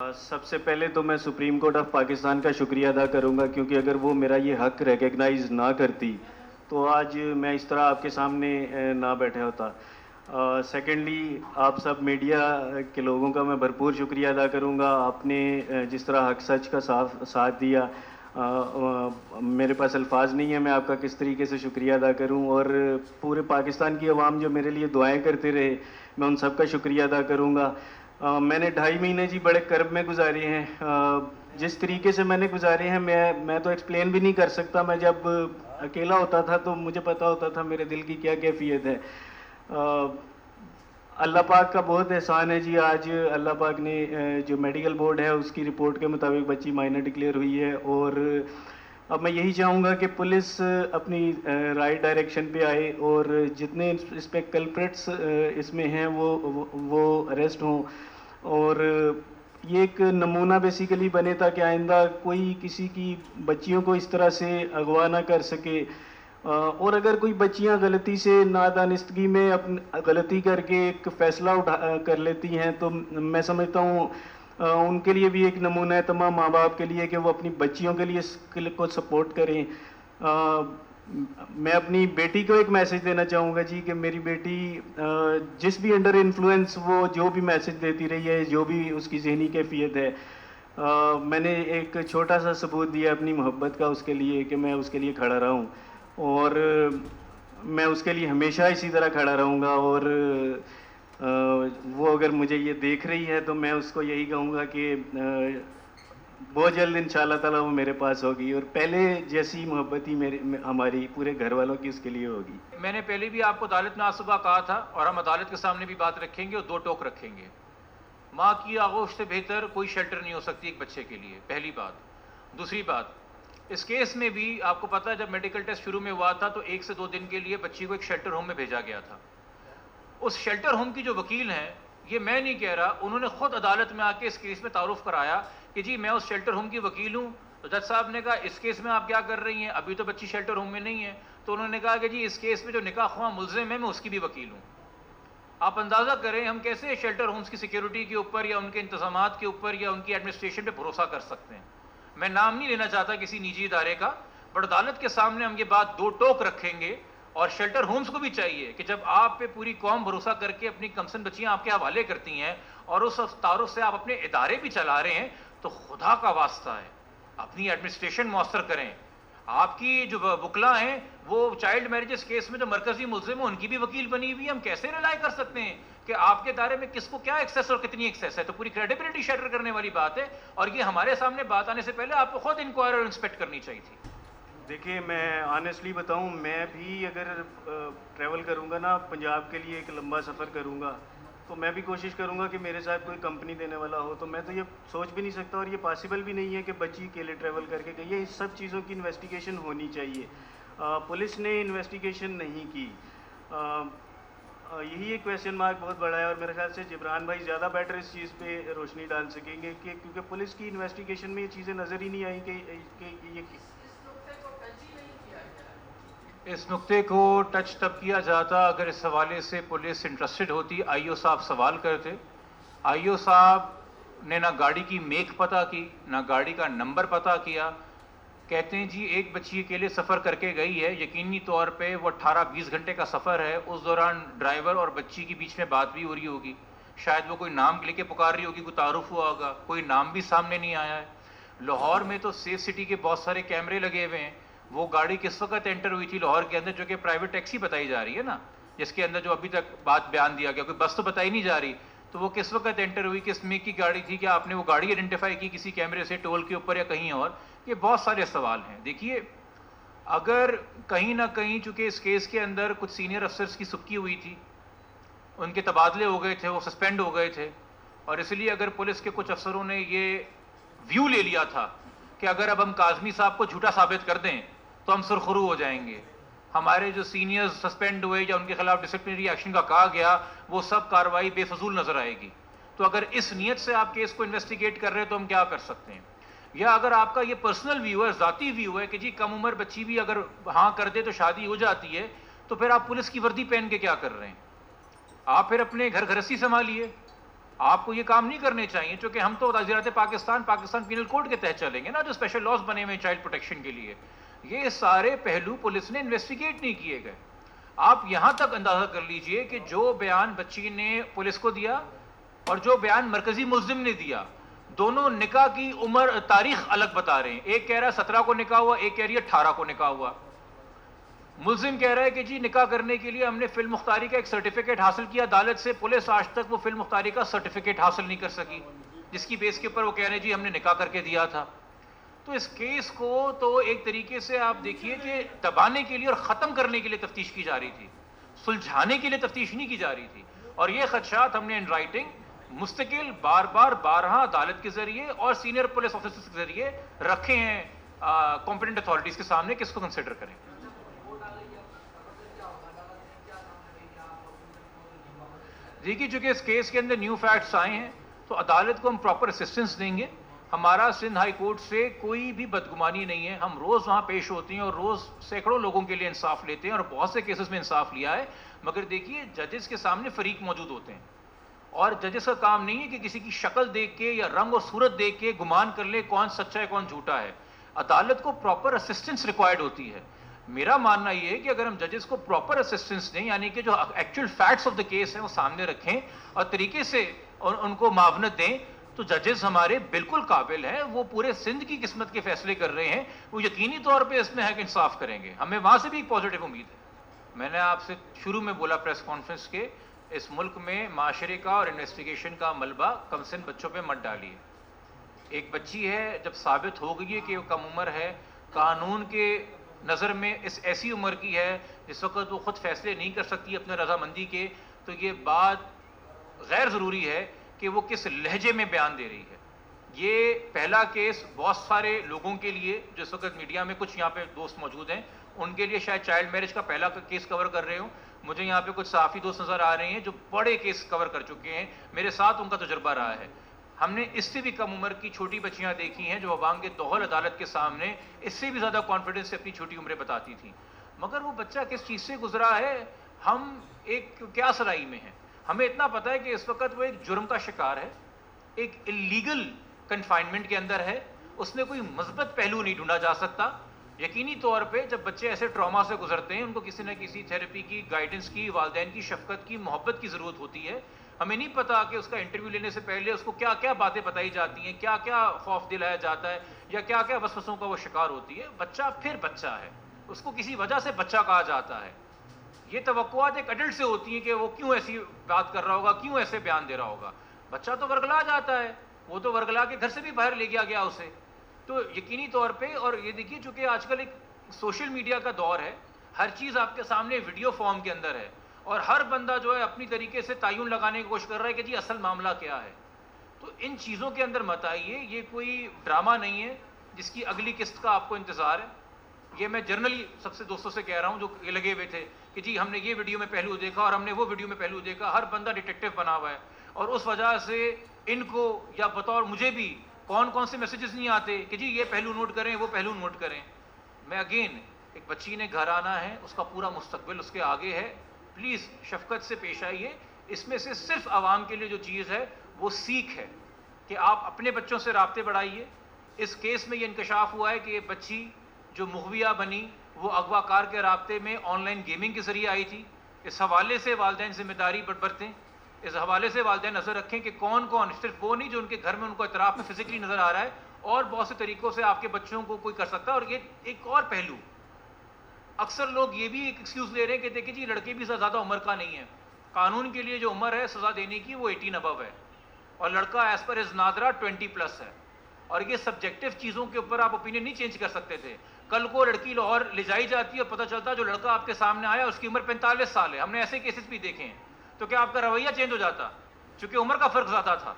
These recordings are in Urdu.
سب سے پہلے تو میں سپریم کورٹ آف پاکستان کا شکریہ ادا کروں گا، کیونکہ اگر وہ میرا یہ حق ریکگنائز نہ کرتی تو آج میں اس طرح آپ کے سامنے نہ بیٹھا ہوتا۔ سیکنڈلی، آپ سب میڈیا کے لوگوں کا میں بھرپور شکریہ ادا کروں گا۔ آپ نے جس طرح حق سچ کا ساتھ دیا، میرے پاس الفاظ نہیں ہیں میں آپ کا کس طریقے سے شکریہ ادا کروں، اور پورے پاکستان کی عوام جو میرے لیے دعائیں کرتے رہے، میں ان سب کا شکریہ ادا کروں گا۔ میں نے 2.5 مہینے جی بڑے کرب میں گزارے ہیں۔ جس طریقے سے میں نے گزارے ہیں میں تو ایکسپلین بھی نہیں کر سکتا۔ میں جب اکیلا ہوتا تھا تو مجھے پتا ہوتا تھا میرے دل کی کیا کیفیت ہے۔ اللہ پاک کا بہت احسان ہے جی، آج اللہ پاک نے جو میڈیکل بورڈ ہے اس کی رپورٹ کے مطابق بچی مائنر ڈکلیئر ہوئی ہے، اور اب میں یہی چاہوں گا کہ پولیس اپنی رائٹ ڈائریکشن پہ آئے، اور جتنے اس پہ کلپریٹس اس میں ہیں وہ اریسٹ ہوں، اور یہ ایک نمونہ بیسیکلی بنے تاکہ آئندہ کوئی کسی کی بچیوں کو اس طرح سے اغوا نہ کر سکے۔ اور اگر کوئی بچیاں غلطی سے نادانستگی میں غلطی کر کے ایک فیصلہ کر لیتی ہیں تو میں سمجھتا ہوں ان کے لیے بھی ایک نمونہ ہے تمام ماں باپ کے لیے کہ وہ اپنی بچیوں کے لیے کو سپورٹ کریں۔ میں اپنی بیٹی کو ایک میسج دینا چاہوں گا جی کہ میری بیٹی جس بھی انڈر انفلوئنس وہ جو بھی میسج دیتی رہی ہے، جو بھی اس کی ذہنی کیفیت ہے، میں نے ایک چھوٹا سا ثبوت دیا اپنی محبت کا اس کے لیے کہ میں اس کے لیے کھڑا رہا ہوں، اور میں اس کے لیے ہمیشہ اسی طرح کھڑا رہوں گا۔ اور وہ اگر مجھے یہ دیکھ رہی ہے تو میں اس کو یہی کہوں گا کہ بہت جلد انشاءاللہ تعالیٰ وہ میرے پاس ہوگی، اور پہلے جیسی محبت ہی ہماری پورے گھر والوں کی اس کے لیے ہوگی۔ میں نے پہلے بھی آپ کو عدالت میں آج صبح کہا تھا، اور ہم عدالت کے سامنے بھی بات رکھیں گے اور 2 ٹوک رکھیں گے۔ ماں کی آغوش سے بہتر کوئی شیلٹر نہیں ہو سکتی ایک بچے کے لیے، پہلی بات۔ دوسری بات، اس کیس میں بھی آپ کو پتا ہے جب میڈیکل ٹیسٹ شروع میں ہوا تھا تو 1 سے 2 دن کے لیے بچی کو ایک شیلٹر ہوم میں بھیجا گیا تھا۔ اس شیلٹر ہوم کی جو وکیل ہیں، یہ میں نہیں کہہ رہا، انہوں نے خود عدالت میں آ کے اس کیس میں تعارف کرایا کہ جی میں اس شیلٹر ہوم کی وکیل ہوں۔ تو جج صاحب نے کہا اس کیس میں آپ کیا کر رہی ہیں، ابھی تو بچی شیلٹر ہوم میں نہیں ہے۔ تو انہوں نے کہا کہ جی اس کیس میں جو نکاح خواہ ملزم ہے میں اس کی بھی وکیل ہوں۔ آپ اندازہ کریں ہم کیسے شیلٹر ہومز کی سیکیورٹی کے اوپر یا ان کے انتظامات کے اوپر یا ان کی ایڈمنسٹریشن پہ بھروسہ کر سکتے ہیں۔ میں نام نہیں لینا چاہتا کسی نجی ادارے کا، بٹ عدالت کے سامنے ہم یہ بات 2 ٹوک رکھیں گے، اور شیلٹر ہومز کو بھی چاہیے کہ جب آپ پہ پوری قوم بھروسہ کر کے اپنی کمسن بچیاں آپ کے حوالے کرتی ہیں اور اس تعارف سے آپ اپنے ادارے بھی چلا رہے ہیں، تو خدا کا واسطہ ہے اپنی ایڈمنسٹریشن مؤثر کریں۔ آپ کی جو وکلا ہیں وہ چائلڈ میرجز کیس میں جو مرکزی ملزم ہیں ان کی بھی وکیل بنی ہوئی ہے، ہم کیسے ریلائی کر سکتے ہیں کہ آپ کے ادارے میں کس کو کیا ایکسیس اور کتنی ایکسیس ہے؟ تو پوری کریڈیبلٹی شیٹر کرنے والی بات ہے، اور یہ ہمارے سامنے بات آنے سے پہلے آپ کو خود انکوائر اور انسپیکٹ کرنی چاہیے تھی۔ دیکھیے میں آنیسٹلی بتاؤں، میں بھی اگر ٹریول کروں گا نا پنجاب کے لیے ایک لمبا سفر کروں گا تو میں بھی کوشش کروں گا کہ میرے ساتھ کوئی کمپنی دینے والا ہو، تو میں تو یہ سوچ بھی نہیں سکتا، اور یہ پاسبل بھی نہیں ہے کہ بچی اکیلے ٹریول کر کے گئی ہے۔ اس سب چیزوں کی انویسٹیگیشن ہونی چاہیے۔ پولیس نے انویسٹیگیشن نہیں کی، یہی ایک کویسچن مارک بہت بڑا ہے، اور میرے خیال سے جبران بھائی زیادہ بیٹر اس چیز پہ روشنی ڈال سکیں گے کہ کیونکہ پولیس کی انویسٹیگیشن میں یہ چیزیں نظر ہی نہیں آئیں کہ یہ اس نقطے کو ٹچ تب کیا جاتا اگر اس حوالے سے پولیس انٹرسٹڈ ہوتی۔ آئی او صاحب سوال کرتے، آئی او صاحب نے نہ گاڑی کی میک پتہ کی نہ گاڑی کا نمبر پتہ کیا۔ کہتے ہیں جی ایک بچی اکیلے سفر کر کے گئی ہے، یقینی طور پہ وہ 18-20 گھنٹے کا سفر ہے، اس دوران ڈرائیور اور بچی کے بیچ میں بات بھی ہو رہی ہوگی، شاید وہ کوئی نام لے کے پکار رہی ہوگی، کوئی تعارف ہوا ہوگا، کوئی نام بھی سامنے نہیں آیا ہے۔ لاہور میں تو سیف سٹی کے بہت سارے کیمرے لگے ہوئے ہیں، وہ گاڑی کس وقت انٹر ہوئی تھی لاہور کے اندر، جو کہ پرائیویٹ ٹیکسی بتائی جا رہی ہے نا، جس کے اندر جو ابھی تک بات بیان دیا گیا، کوئی بس تو بتائی نہیں جا رہی، تو وہ کس وقت انٹر ہوئی، کس میک کی گاڑی تھی، کیا آپ نے وہ گاڑی آئیڈینٹیفائی کی کسی کیمرے سے ٹول کے اوپر یا کہیں اور؟ یہ بہت سارے سوال ہیں۔ دیکھیے اگر کہیں نہ کہیں چونکہ اس کیس کے اندر کچھ سینئر افسرز کی سبکی ہوئی تھی، ان کے تبادلے ہو گئے تھے، وہ سسپینڈ ہو گئے تھے، اور اس لیے اگر پولیس کے کچھ افسروں نے یہ ویو لے لیا تھا کہ اگر اب ہم کاظمی صاحب کو جھوٹا ثابت کر دیں تو ہم سرخرو ہو جائیں گے، ہمارے جو سینئرز سسپینڈ ہوئے یا ان کے خلاف ڈسپلنری ایکشن کا کہا گیا وہ سب کارروائی بے فضول نظر آئے گی، تو اگر اس نیت سے آپ کیس کو انویسٹیگیٹ کر رہے ہیں تو ہم کیا کر سکتے ہیں؟ یا اگر آپ کا یہ پرسنل ویو ہے، ذاتی ویو ہے کہ جی کم عمر بچی بھی اگر ہاں کر دے تو شادی ہو جاتی ہے، تو پھر آپ پولیس کی وردی پہن کے کیا کر رہے ہیں؟ آپ پھر اپنے گھر گھرستی سنبھالیے، آپ کو یہ کام نہیں کرنے چاہیے, چونکہ ہم تو تعزیرات پاکستان پینل کوڈ کے تحت چلیں گے نا, جو اسپیشل لاز بنے ہوئے ہیں چائلڈ پروٹیکشن کے لیے. یہ سارے پہلو پولیس نے انویسٹیگیٹ نہیں کیے گئے. آپ یہاں تک اندازہ کر لیجئے کہ جو بیان بچی نے پولیس کو دیا اور جو بیان مرکزی ملزم نے دیا, دونوں نکاح کی عمر تاریخ الگ بتا رہے ہیں. ایک کہہ رہا ہے 17 کو نکاح ہوا, ایک کہہ رہی ہے 18 کو نکاح ہوا. ملزم کہہ رہا ہے کہ جی نکاح کرنے کے لیے ہم نے فی المختاری کا ایک سرٹیفکیٹ حاصل کیا عدالت سے, پولیس آج تک وہ فی المختاری کا سرٹیفکیٹ حاصل نہیں کر سکی, جس کی بیس کے اوپر وہ کہہ رہے ہیں جی ہم نے نکاح کر کے دیا تھا. تو اس کیس کو تو ایک طریقے سے آپ دیکھیے کہ دبانے کے لیے اور ختم کرنے کے لیے تفتیش کی جا رہی تھی, سلجھانے کے لیے تفتیش نہیں کی جا رہی تھی. اور یہ خدشات ہم نے ان رائٹنگ مستقل بارہا عدالت کے ذریعے اور سینئر پولیس آفیسرز کے ذریعے رکھے ہیں کمپیٹنٹ اتھارٹیز کے سامنے کہ اس کو کنسیڈر کریں. دیکھیے چونکہ اس کیس کے اندر نیو فیکٹس آئے ہیں تو عدالت کو ہم پراپر اسسٹنس دیں گے. ہمارا سندھ ہائی کورٹ سے کوئی بھی بدگمانی نہیں ہے, ہم روز وہاں پیش ہوتے ہیں اور روز سینکڑوں لوگوں کے لیے انصاف لیتے ہیں اور بہت سے کیسز میں انصاف لیا ہے. مگر دیکھیے ججز کے سامنے فریق موجود ہوتے ہیں اور ججز کا کام نہیں ہے کہ کسی کی شکل دیکھ کے یا رنگ اور صورت دیکھ کے گمان کر لے کون سچا ہے کون جھوٹا ہے. عدالت کو پراپر اسسٹنس ریکوائرڈ ہوتی ہے. میرا ماننا یہ ہے کہ اگر ہم ججز کو پراپر اسسٹنس دیں, یعنی کہ جو actual facts of the case ہیں وہ سامنے رکھیں اور طریقے سے ان کو معاونت دیں, تو ججز ہمارے بالکل قابل ہیں. وہ پورے سندھ کی قسمت کے فیصلے کر رہے ہیں, وہ یقینی طور پہ اس میں ہے کہ انصاف کریں گے. ہمیں وہاں سے بھی ایک پازیٹیو امید ہے. میں نے آپ سے شروع میں بولا پریس کانفرنس کے, اس ملک میں معاشرے کا اور انویسٹیگیشن کا ملبہ کم سن بچوں پہ مت ڈالیے. ایک بچی ہے, جب ثابت ہو گئی ہے کہ وہ کم عمر ہے, قانون کے نظر میں اس ایسی عمر کی ہے جس وقت وہ خود فیصلے نہیں کر سکتی اپنے رضامندی کے, تو یہ بات غیر ضروری ہے کہ وہ کس لہجے میں بیان دے رہی ہے. یہ پہلا کیس بہت سارے لوگوں کے لیے جو اس وقت میڈیا میں کچھ یہاں پہ دوست موجود ہیں ان کے لیے شاید چائلڈ میرج کا پہلا کیس کور کر رہے ہوں. مجھے یہاں پہ کچھ صحافی دوست نظر آ رہے ہیں جو بڑے کیس کور کر چکے ہیں, میرے ساتھ ان کا تجربہ رہا ہے. ہم نے اس سے بھی کم عمر کی چھوٹی بچیاں دیکھی ہیں جو عوام کے دوحل عدالت کے سامنے اس سے بھی زیادہ کانفیڈنس سے اپنی چھوٹی عمریں بتاتی تھیں. مگر وہ بچہ کس چیز سے گزرا ہے, ہم ایک کیا سرائی میں ہیں. ہمیں اتنا پتہ ہے کہ اس وقت وہ ایک جرم کا شکار ہے, ایک اللیگل کنفائنمنٹ کے اندر ہے, اس میں کوئی مثبت پہلو نہیں ڈھونڈا جا سکتا. یقینی طور پہ جب بچے ایسے ٹراما سے گزرتے ہیں ان کو کسی نہ کسی تھیراپی کی, گائیڈنس کی, والدین کی شفقت کی, محبت کی ضرورت ہوتی ہے. ہمیں نہیں پتا کہ اس کا انٹرویو لینے سے پہلے اس کو کیا کیا باتیں بتائی جاتی ہیں, کیا کیا خوف دلایا جاتا ہے, یا کیا کیا وسوسوں کا وہ شکار ہوتی ہے. بچہ پھر بچہ ہے, اس کو کسی وجہ سے بچہ کہا جاتا ہے. یہ توقعات ایک ایڈلٹ سے ہوتی ہیں کہ وہ کیوں ایسی بات کر رہا ہوگا, کیوں ایسے بیان دے رہا ہوگا. بچہ تو ورگلا جاتا ہے, وہ تو ورگلا کے گھر سے بھی باہر لے گیا اسے. تو یقینی طور پہ, اور یہ دیکھیے چونکہ آج کل ایک سوشل میڈیا کا دور ہے, ہر چیز آپ کے سامنے ویڈیو فارم کے اندر ہے اور ہر بندہ جو ہے اپنی طریقے سے تعین لگانے کی کوشش کر رہا ہے کہ جی اصل معاملہ کیا ہے. تو ان چیزوں کے اندر مت آئیے, یہ کوئی ڈرامہ نہیں ہے جس کی اگلی قسط کا آپ کو انتظار ہے. یہ میں جرنلی سب سے دوستوں سے کہہ رہا ہوں جو لگے ہوئے تھے کہ جی ہم نے یہ ویڈیو میں پہلو دیکھا اور ہم نے وہ ویڈیو میں پہلو دیکھا. ہر بندہ ڈیٹیکٹیو بنا ہوا ہے اور اس وجہ سے ان کو یا بطور مجھے بھی کون سے میسیجز نہیں آتے کہ جی یہ پہلو نوٹ کریں, وہ پہلو نوٹ کریں. میں اگین, ایک بچی نے گھر آنا ہے, اس کا پورا مستقبل اس کے آگے ہے. پلیز شفقت سے پیش آئیے. اس میں سے صرف عوام کے لیے جو چیز ہے وہ سیکھ ہے کہ آپ اپنے بچوں سے رابطے بڑھائیے. اس کیس میں یہ انکشاف ہوا ہے کہ یہ بچی جو مغویہ بنی وہ اغوا کار کے رابطے میں آن لائن گیمنگ کے ذریعے آئی تھی. اس حوالے سے والدین ذمہ داری برتیں, اس حوالے سے والدین نظر رکھیں کہ کون صرف وہ نہیں جو ان کے گھر میں ان کو اطراف میں فزیکلی نظر آ رہا ہے, اور بہت سے طریقوں سے آپ کے بچوں کو کوئی کر سکتا ہے. اور یہ ایک اور پہلو, اکثر لوگ یہ بھی ایک ایکسکیوز لے رہے ہیں کہ دیکھیں جی لڑکے بھی زیادہ عمر کا نہیں ہے. قانون کے لیے جو عمر ہے سزا دینے کی وہ 18 ابو ہے, اور لڑکا ایز پر از نادرا 20+ ہے. اور یہ سبجیکٹو چیزوں کے اوپر آپ اوپینین نہیں چینج کر سکتے تھے. کل کو لڑکی لاہور لے جائی جاتی ہے اور پتہ چلتا ہے جو لڑکا آپ کے سامنے آیا اس کی عمر 45 سال ہے. ہم نے ایسے کیسز بھی دیکھے ہیں. تو کیا آپ کا رویہ چینج ہو جاتا چونکہ عمر کا فرق زیادہ تھا؟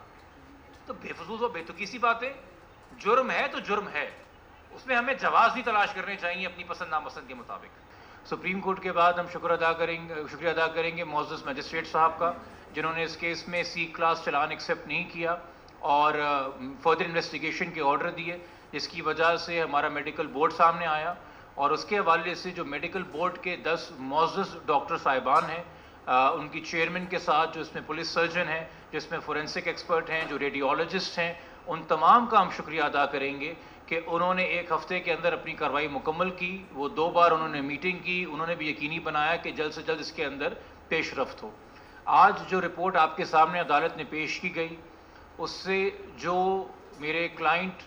تو بے فضول و بے تکی سی باتیں. جرم ہے تو جرم ہے, اس میں ہمیں جواز نہیں تلاش کرنے چاہیے اپنی پسند ناپسند کے مطابق. سپریم کورٹ کے بعد ہم شکریہ ادا کریں گے معزز مجسٹریٹ صاحب کا جنہوں نے اس کیس میں سی کلاس چلان ایکسیپٹ نہیں کیا اور فردر انویسٹیگیشن کے آرڈر دیے, جس کی وجہ سے ہمارا میڈیکل بورڈ سامنے آیا. اور اس کے حوالے سے جو میڈیکل بورڈ کے 10 معزز ڈاکٹر صاحبان ہیں ان کی چیئرمین کے ساتھ، جو اس میں پولیس سرجن ہیں، جس میں فورینسک ایکسپرٹ ہیں، جو ریڈیولوجسٹ ہیں، ان تمام کا ہم شکریہ ادا کریں گے کہ انہوں نے ایک ہفتے کے اندر اپنی کارروائی مکمل کی. وہ 2 بار انہوں نے میٹنگ کی، انہوں نے بھی یقینی بنایا کہ جلد سے جلد اس کے اندر پیش رفت ہو. آج جو رپورٹ آپ کے سامنے عدالت نے پیش کی گئی، اس سے جو میرے کلائنٹ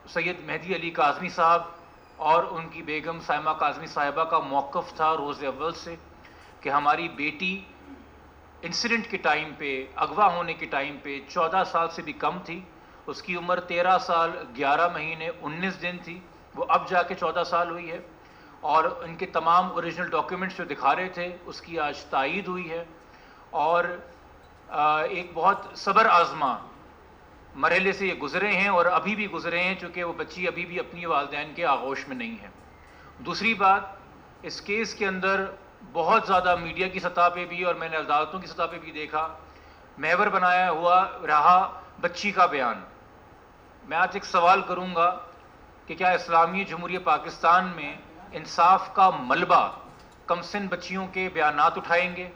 سید مہدی علی کاظمی صاحب اور ان کی بیگم سائمہ کاظمی صاحبہ کا موقف تھا روز اول سے کہ ہماری بیٹی انسیڈنٹ کے ٹائم پہ، اغوا ہونے کے ٹائم پہ 14 سال سے بھی کم تھی، اس کی عمر 13 سال 11 مہینے 19 دن تھی، وہ اب جا کے 14 سال ہوئی ہے، اور ان کے تمام اوریجنل ڈاکیومنٹس جو دکھا رہے تھے اس کی آج تائید ہوئی ہے. اور ایک بہت صبر آزما مرحلے سے یہ گزرے ہیں اور ابھی بھی گزرے ہیں، چونکہ وہ بچی ابھی بھی اپنی والدین کے آغوش میں نہیں ہے. دوسری بات، اس کیس کے اندر بہت زیادہ میڈیا کی سطح پہ بھی اور میں نے عدالتوں کی سطح پہ بھی دیکھا، محور بنایا ہوا رہا بچی کا بیان. میں آج ایک سوال کروں گا کہ کیا اسلامی جمہوریہ پاکستان میں انصاف کا ملبہ کم سن بچیوں کے بیانات اٹھائیں گے؟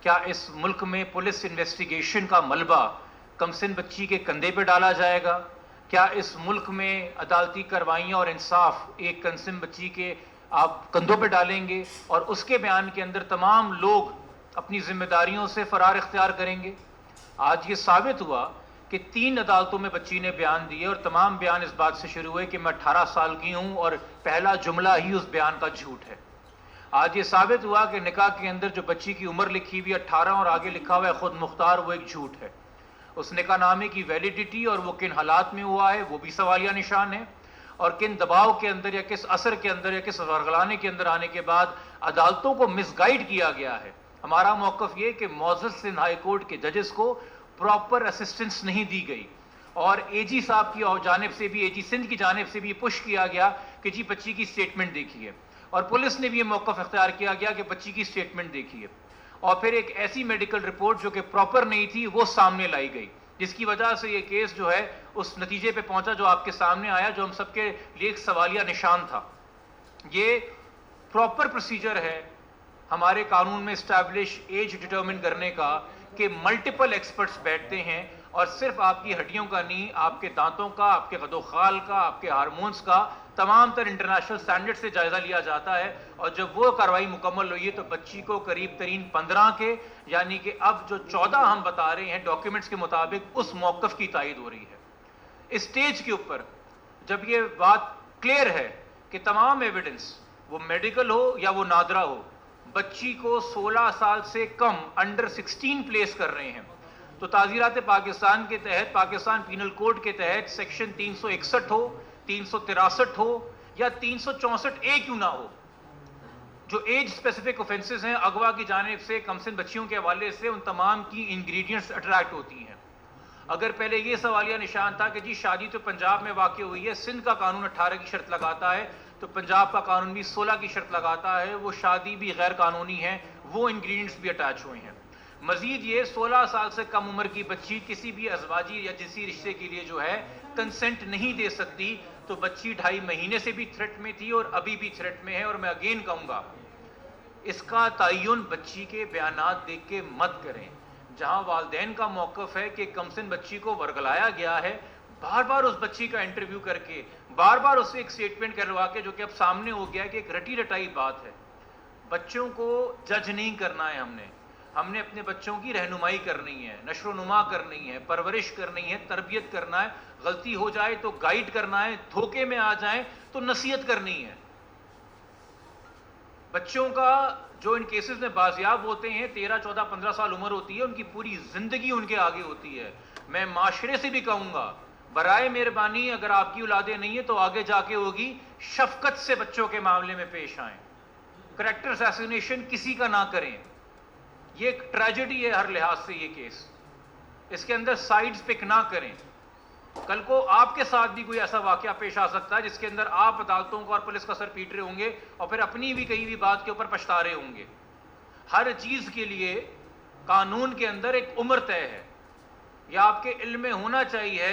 کیا اس ملک میں پولیس انویسٹیگیشن کا ملبہ کم سن بچی کے کندھے پہ ڈالا جائے گا؟ کیا اس ملک میں عدالتی کارروائیاں اور انصاف ایک کم سن بچی کے آپ کندھوں پہ ڈالیں گے اور اس کے بیان کے اندر تمام لوگ اپنی ذمہ داریوں سے فرار اختیار کریں گے؟ آج یہ ثابت ہوا کہ 3 عدالتوں میں بچی نے بیان دیے اور تمام بیان اس بات سے شروع ہوئے کہ میں 18 سال کی ہوں، اور پہلا جملہ ہی اس بیان کا جھوٹ ہے. آج یہ ثابت ہوا کہ نکاح کے اندر جو بچی کی عمر لکھی ہوئی 18 اور آگے لکھا ہوا ہے خود مختار، وہ ایک جھوٹ ہے. اس نکاح نامے کی ویلیڈیٹی اور وہ کن حالات میں ہوا ہے وہ بھی سوالیہ نشان ہے، اور کن دباؤ کے اندر یا کس اثر کے اندر یا کس ورگلانے کے اندر آنے کے بعد عدالتوں کو مس گائیڈ کیا گیا ہے. ہمارا موقف یہ کہ معزز سندھ ہائی کورٹ کے ججز کو پراپر اسسٹنس نہیں دی گئی، اور اے جی صاحب کی جانب سے بھی، اے جی سندھ کی جانب سے بھی یہ پش کیا گیا کہ جی بچی کی سٹیٹمنٹ دیکھیے، اور پولیس نے بھی یہ موقف اختیار کیا گیا کہ بچی کی سٹیٹمنٹ دیکھیے، اور پھر ایک ایسی میڈیکل رپورٹ جو کہ پراپر نہیں تھی وہ سامنے لائی گئی، جس کی وجہ سے یہ کیس جو ہے اس نتیجے پہ پہنچا جو آپ کے سامنے آیا، جو ہم سب کے لیے ایک سوالیہ نشان تھا. یہ پراپر پروسیجر ہے ہمارے قانون میں اسٹیبلش ایج ڈٹرمن کرنے کا کہ ملٹیپل ایکسپرٹس بیٹھتے ہیں اور صرف آپ کی ہڈیوں کا نہیں، آپ کے دانتوں کا، آپ کے قد و خال کا، آپ کے ہارمونز کا، تمام تر انٹرنیشنل سٹینڈرڈ سے جائزہ لیا جاتا ہے. اور جب وہ کارروائی مکمل ہوئی ہے تو بچی کو قریب ترین 15 کے، یعنی کہ اب جو 14 ہم بتا رہے ہیں ڈاکیومنٹس کے مطابق، اس موقف کی تائید ہو رہی ہے. اسٹیج کے اوپر جب یہ بات کلیئر ہے کہ تمام ایویڈنس، وہ میڈیکل ہو یا وہ نادرہ ہو، بچی کو 16 سال سے کم انڈر 16 پلیس کر رہے ہیں، تو تعزیرات پاکستان کے تحت، پاکستان پینل کوڈ کے تحت سیکشن 361 ہو، 363 ہو یا 364 اے کیوں نہ ہو، جو ایج اسپیسیفک اوفینسز ہیں اغوا کی جانب سے کم سن بچیوں کے حوالے سے، ان تمام کی انگریڈینٹس اٹریکٹ ہوتی ہیں. اگر پہلے یہ سوالیہ نشان تھا کہ جی شادی تو پنجاب میں واقع ہوئی ہے، سندھ کا قانون 18 کی شرط لگاتا ہے، تو پنجاب کا قانون بھی 16 کی شرط لگاتا ہے، وہ شادی بھی غیر قانونی ہے، وہ انگریڈینٹس بھی اٹیچ ہوئے ہیں. مزید یہ 16 سال سے کم عمر کی بچی کسی بھی ازواجی یا جنسی رشتے کے لیے جو ہے کنسنٹ نہیں دے سکتی، تو بچی 2.5 مہینے سے بھی تھریٹ میں تھی اور ابھی بھی تھریٹ میں ہے. اور میں اگین کہوں گا اس کا تعین بچی کے بیانات دیکھ کے مت کریں. جہاں والدین کا موقف ہے کہ کمسن بچی کو ورگلایا گیا ہے، بار بار اس بچی کا انٹرویو کر کے، بار بار اس سے ایک سٹیٹمنٹ کروا کے، جو کہ اب سامنے ہو گیا کہ ایک رٹی رٹائی بات ہے. بچوں کو جج نہیں کرنا ہے، ہم نے اپنے بچوں کی رہنمائی کرنی ہے، نشر و نما کرنی ہے، پرورش کرنی ہے، تربیت کرنا ہے. غلطی ہو جائے تو گائیڈ کرنا ہے، دھوکے میں آ جائیں تو نصیحت کرنی ہے. بچوں کا جو ان کیسز میں بازیاب ہوتے ہیں 13, 14, 15 سال عمر ہوتی ہے، ان کی پوری زندگی ان کے آگے ہوتی ہے. میں معاشرے سے بھی کہوں گا برائے مہربانی اگر آپ کی اولادیں نہیں ہیں تو آگے جا کے ہوگی، شفقت سے بچوں کے معاملے میں پیش آئیں، کریکٹر اسیسینیشن کسی کا نہ کریں. یہ ایک ٹریجڈی ہے ہر لحاظ سے یہ کیس، اس کے اندر سائیڈز پک نہ کریں. کل کو آپ کے ساتھ بھی کوئی ایسا واقعہ پیش آ سکتا ہے جس کے اندر آپ عدالتوں کو اور پولیس کا سر پیٹ رہے ہوں گے اور پھر اپنی بھی کہیں بھی بات کے اوپر پچھتا رہے ہوں گے. ہر چیز کے لیے قانون کے اندر ایک عمر طے ہے. یہ آپ کے علم میں ہونا چاہیے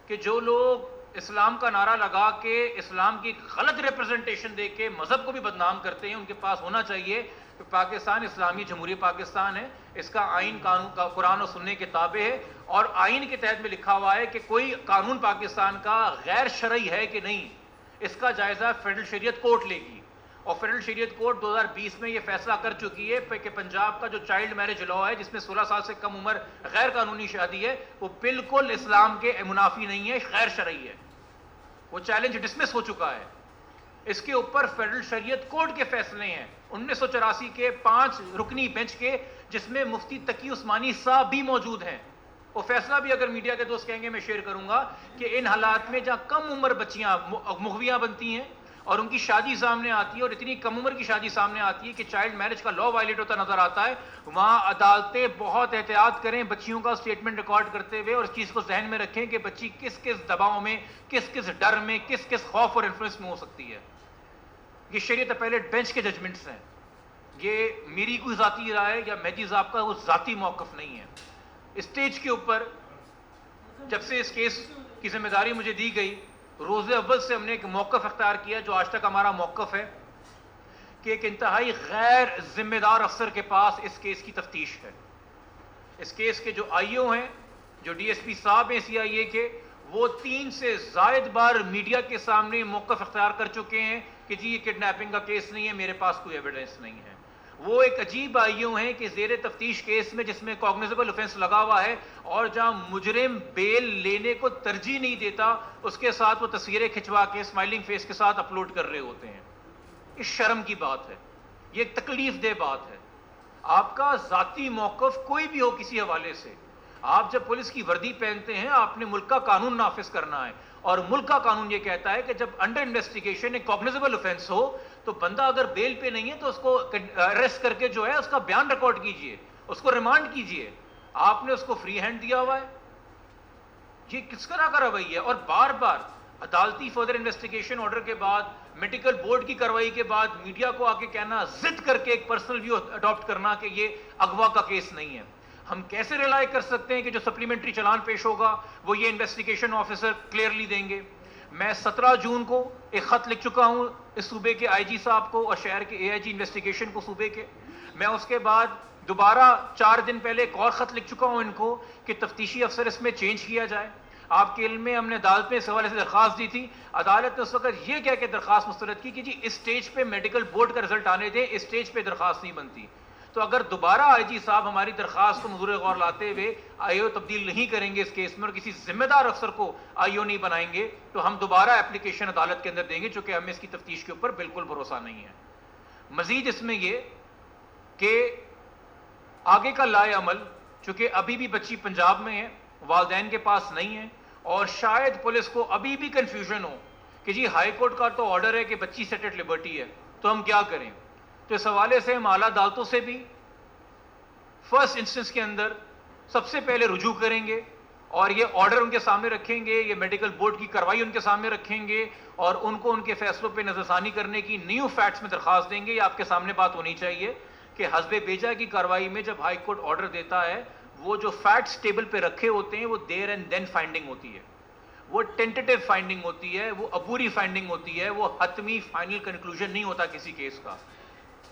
کہ جو لوگ اسلام کا نعرہ لگا کے اسلام کی غلط ریپرزنٹیشن دے کے مذہب کو بھی بدنام کرتے ہیں. ان کے پاس ہونا چاہیے کہ پاکستان اسلامی جمہوریہ پاکستان ہے, اس کا آئین قانون کا قرآن و سننے کے تابع ہے, اور آئین کے تحت میں لکھا ہوا ہے کہ کوئی قانون پاکستان کا غیر شرعی ہے کہ نہیں, اس کا جائزہ فیڈرل شریعت کورٹ لے گی. اور فیڈرل شریعت کورٹ 2020 میں یہ فیصلہ کر چکی ہے کہ پنجاب کا جو چائلڈ میرج لا ہے, جس میں 16 سال سے کم عمر غیر قانونی شادی ہے, وہ بالکل اسلام کے منافی نہیں ہے, غیر شرعی ہے. وہ چیلنج ڈسمس ہو چکا ہے. اس کے اوپر فیڈرل شریعت کورٹ کے فیصلے ہیں 1984 کے 5 رکنی بینچ کے, جس میں مفتی تقی عثمانی صاحب بھی موجود ہیں. وہ فیصلہ بھی اگر میڈیا کے دوست کہیں گے میں شیئر کروں گا کہ ان حالات میں جہاں کم عمر بچیاں مغویاں بنتی ہیں اور ان کی شادی سامنے آتی ہے, اور اتنی کم عمر کی شادی سامنے آتی ہے کہ چائلڈ میرج کا لا وائلیٹ ہوتا نظر آتا ہے, وہاں عدالتیں بہت احتیاط کریں بچیوں کا اسٹیٹمنٹ ریکارڈ کرتے ہوئے, اور اس چیز کو ذہن میں رکھیں کہ بچی کس کس دباؤ میں, کس کس ڈر میں, کس کس خوف اور انفلوئنس میں ہو سکتی ہے. یہ شریعت اپیلیٹ بینچ کے ججمنٹس ہیں. یہ میری کوئی ذاتی رائے یا مہدی صاحب کا وہ ذاتی موقف نہیں ہے. اسٹیج کے اوپر جب سے اس کیس کی ذمہ داری مجھے دی گئی, روز اول سے ہم نے ایک موقف اختیار کیا جو آج تک ہمارا موقف ہے کہ ایک انتہائی غیر ذمہ دار افسر کے پاس اس کیس کی تفتیش ہے. اس کیس کے جو آئی او ہیں, جو ڈی ایس پی صاحب ہیں سی آئی اے کے, وہ 3 سے زائد بار میڈیا کے سامنے موقف اختیار کر چکے ہیں کہ جی یہ کڈنیپنگ کا کیس نہیں ہے, میرے پاس کوئی ایویڈنس نہیں ہے. وہ ایک عجیب آئی او ہیں کہ زیر تفتیش کیس میں جس میں کوگنیزیبل اوفینس لگا ہوا ہے, اور جہاں مجرم بیل لینے کو ترجیح نہیں دیتا, اس کے ساتھ وہ تصویریں کھنچوا کے اسمائلنگ فیس کے ساتھ اپلوڈ کر رہے ہوتے ہیں. یہ شرم کی بات ہے, یہ ایک تکلیف دہ بات ہے. آپ کا ذاتی موقف کوئی بھی ہو کسی حوالے سے, آپ جب پولیس کی وردی پہنتے ہیں آپ نے ملک کا قانون نافذ کرنا ہے, اور ملک کا قانون یہ کہتا ہے کہ جب انڈر انویسٹیگیشن ایک کوگنیزیبل اوفینس ہو تو بندہ اگر بیل پہ نہیں ہے تو اس کو اریسٹ کر کے جو ہے اس کا بیان ریکارڈ کیجئے, اس کو ریمانڈ کیجئے. آپ نے اس کو فری ہینڈ دیا ہوا ہے. یہ کس طرح کا رویہ ہے؟ اور بار بار عدالتی فردر انویسٹیگیشن آرڈر کے بعد, میڈیکل بورڈ کی کارروائی کے بعد میڈیا کو آ کے کہنا, ضد کر کے ایک پرسنل ویو اڈاپٹ کرنا کہ یہ اغوا کا کیس نہیں ہے. ہم کیسے ریلائی کر سکتے ہیں کہ جو سپلیمنٹری چلان پیش ہوگا وہ یہ انویسٹیگیشن آفیسر کلیئرلی دیں گے؟ میں 17 جون کو ایک خط لکھ چکا ہوں اس صوبے کے آئی جی صاحب کو اور شہر کے اے آئی جی انویسٹیگیشن کو صوبے کے. میں اس کے بعد دوبارہ 4 دن پہلے ایک اور خط لکھ چکا ہوں ان کو کہ تفتیشی افسر اس میں چینج کیا جائے. آپ کے علم میں ہم نے عدالت میں اس حوالے سے درخواست دی تھی, عدالت نے اس وقت یہ کہہ کے درخواست مسترد کی کہ جی اس سٹیج پہ میڈیکل بورڈ کا رزلٹ آنے دیں, اس سٹیج پہ درخواست نہیں بنتی. تو اگر دوبارہ آئی جی صاحب ہماری درخواست کو منظور غور لاتے ہوئے آئی او تبدیل نہیں کریں گے اس کیس میں, اور کسی ذمہ دار افسر کو آئی او نہیں بنائیں گے, تو ہم دوبارہ اپلیکیشن عدالت کے اندر دیں گے, چونکہ ہمیں اس کی تفتیش کے اوپر بالکل بھروسہ نہیں ہے. مزید اس میں یہ کہ آگے کا لائے عمل, چونکہ ابھی بھی بچی پنجاب میں ہے, والدین کے پاس نہیں ہے, اور شاید پولیس کو ابھی بھی کنفیوژن ہو کہ جی ہائی کورٹ کا تو آرڈر ہے کہ بچی سیٹ ایٹ لبرٹی ہے, تو ہم کیا کریں. تو اس حوالے سے ہم اعلیٰ عدالتوں سے بھی فرسٹ انسٹنس کے اندر سب سے پہلے رجوع کریں گے, اور یہ آرڈر ان کے سامنے رکھیں گے, یہ میڈیکل بورڈ کی کارروائی ان کے سامنے رکھیں گے, اور ان کو ان کے فیصلوں پہ نظر ثانی کرنے کی نیو فیکٹس میں درخواست دیں گے. یہ آپ کے سامنے بات ہونی چاہیے کہ حسب بیجا کی کارروائی میں جب ہائی کورٹ آرڈر دیتا ہے, وہ جو فیکٹس ٹیبل پہ رکھے ہوتے ہیں وہ دیر اینڈ دین فائنڈنگ ہوتی ہے, وہ ٹینٹیٹیو فائنڈنگ ہوتی ہے, وہ عبوری فائنڈنگ ہوتی ہے, وہ حتمی فائنل کنکلوژن نہیں ہوتا کسی کیس کا.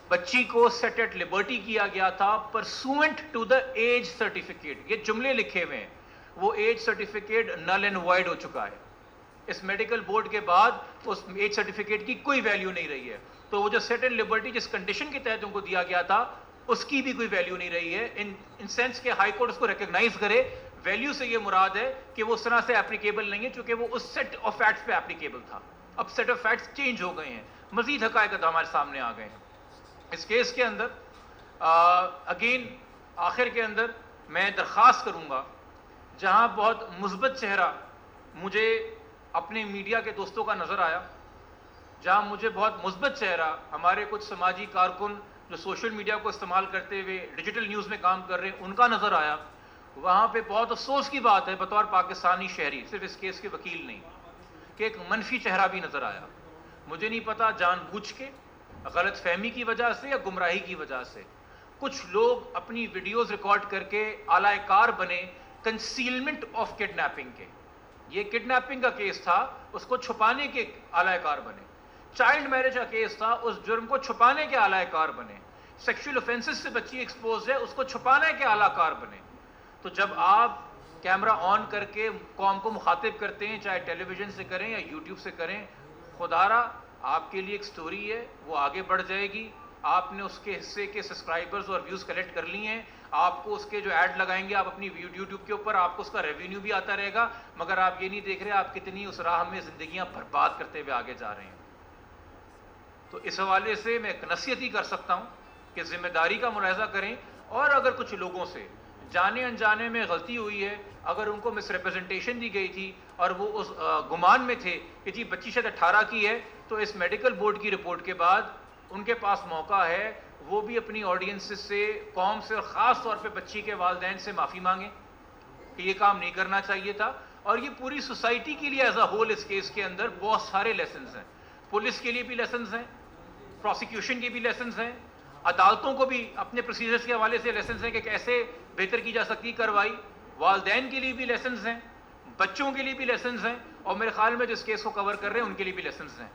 بچی کو سیٹ ایٹ لبرٹی کیا گیا تھا pursuant to the age certificate, یہ جملے لکھے ہوئے ہیں, وہ age certificate null and void ہو چکا ہے. اس میڈیکل بورڈ کے بعد اس ایج سرٹیفکیٹ کی کوئی ویلیو نہیں رہی ہے. تو وہ جو سیٹ اینڈ لبرٹی جس کنڈیشن کے تحت ان کو دیا گیا تھا اس کی بھی کوئی ویلیو نہیں رہی ہے, ان سینس کہ ہائی کورٹ اس کو ریکگنائز کرے. ویلیو سے یہ مراد ہے کہ وہ اس طرح سے اپلیکیبل نہیں ہے چونکہ وہ اس سیٹ آف فیکٹس پہ اپلیکیبل تھا. اب سیٹ آف فیکٹس چینج ہو گئے ہیں, مزید حقائق ہمارے سامنے آ گئے ہیں. اس کیس کے اندر اگین آخر کے اندر میں درخواست کروں گا, جہاں بہت مثبت چہرہ مجھے اپنے میڈیا کے دوستوں کا نظر آیا, جہاں مجھے بہت مثبت چہرہ ہمارے کچھ سماجی کارکن جو سوشل میڈیا کو استعمال کرتے ہوئے ڈیجیٹل نیوز میں کام کر رہے ہیں ان کا نظر آیا, وہاں پہ بہت افسوس کی بات ہے بطور پاکستانی شہری, صرف اس کیس کے وکیل نہیں, کہ ایک منفی چہرہ بھی نظر آیا. مجھے نہیں پتا جان بوجھ کے, غلط فہمی کی وجہ سے یا گمراہی کی وجہ سے, کچھ لوگ اپنی ویڈیوز ریکارڈ کر کے اعلی کار بنے کنسیلمنٹ آف کڈنیپنگ کے, یہ کڈنیپنگ کا کیس تھا، اس کو چھپانے کے اعلی کار بنے. چائلڈ میرج کا کیس تھا، اس جرم کو چھپانے کے اعلی کار بنے. سیکشل اوفینسز سے بچی ایکسپوز ہے، اس کو چھپانے کے اعلی کار بنے. تو جب آپ کیمرہ آن کر کے قوم کو مخاطب کرتے ہیں، چاہے ٹیلی ویژن سے کریں یا یوٹیوب سے کریں، خدا را آپ کے لیے ایک سٹوری ہے، وہ آگے بڑھ جائے گی. آپ نے اس کے حصے کے سبسکرائبرز اور ویوز کلیکٹ کر لی ہیں. آپ کو اس کے جو ایڈ لگائیں گے آپ اپنی یوٹیوب کے اوپر، آپ کو اس کا ریونیو بھی آتا رہے گا. مگر آپ یہ نہیں دیکھ رہے آپ کتنی اس راہ میں زندگیاں برباد کرتے ہوئے آگے جا رہے ہیں. تو اس حوالے سے میں ایک نصیحت ہی کر سکتا ہوں کہ ذمہ داری کا ملاحظہ کریں. اور اگر کچھ لوگوں سے جانے انجانے میں غلطی ہوئی ہے، اگر ان کو مس ریپرزنٹیشن دی گئی تھی اور وہ اس گمان میں تھے کہ جی بچی شاید 18 کی ہے، تو اس میڈیکل بورڈ کی رپورٹ کے بعد ان کے پاس موقع ہے وہ بھی اپنی آڈینس سے، قوم سے، اور خاص طور پہ بچی کے والدین سے معافی مانگیں کہ یہ کام نہیں کرنا چاہیے تھا. اور یہ پوری سوسائٹی کے لیے ایز اے ہول اس کیس کے اندر بہت سارے لیسنز ہیں. پولیس کے لیے بھی لیسنز ہیں، پروسیکیوشن کے بھی لیسنز ہیں، عدالتوں کو بھی اپنے پروسیجرز کے حوالے سے لیسنز ہیں کہ کیسے بہتر کی جا سکتی کارروائی. والدین کے لیے بھی لیسنز ہیں، بچوں کے لیے بھی لیسنز ہیں، اور میرے خیال میں جو اس کیس کو کور کر رہے ہیں ان کے لیے بھی لیسنز ہیں.